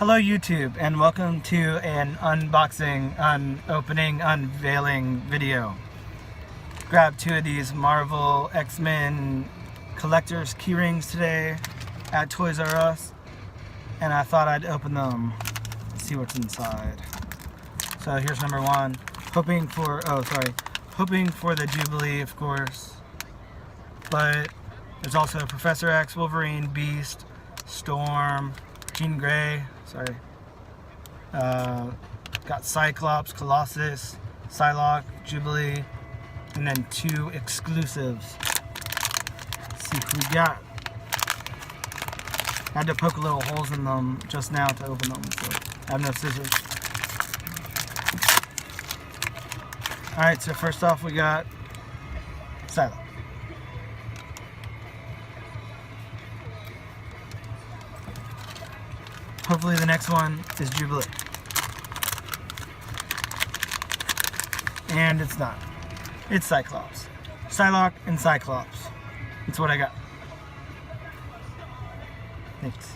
Hello YouTube, and welcome to an unboxing, unveiling video. Grabbed two of these Marvel X-Men collector's keyrings today at Toys R Us, and I thought I'd open them, see what's inside. So here's number one, hoping for the Jubilee, of course, but there's also Professor X, Wolverine, Beast, Storm, Jean Grey, got Cyclops, Colossus, Psylocke, Jubilee, and then two exclusives. Let's see who we got. I had to poke little holes in them just now to open them, so I have no scissors. Alright, so first off we got Psylocke. Hopefully the next one is Jubilee. And it's not. It's Cyclops. Psylocke and Cyclops. That's what I got. Thanks.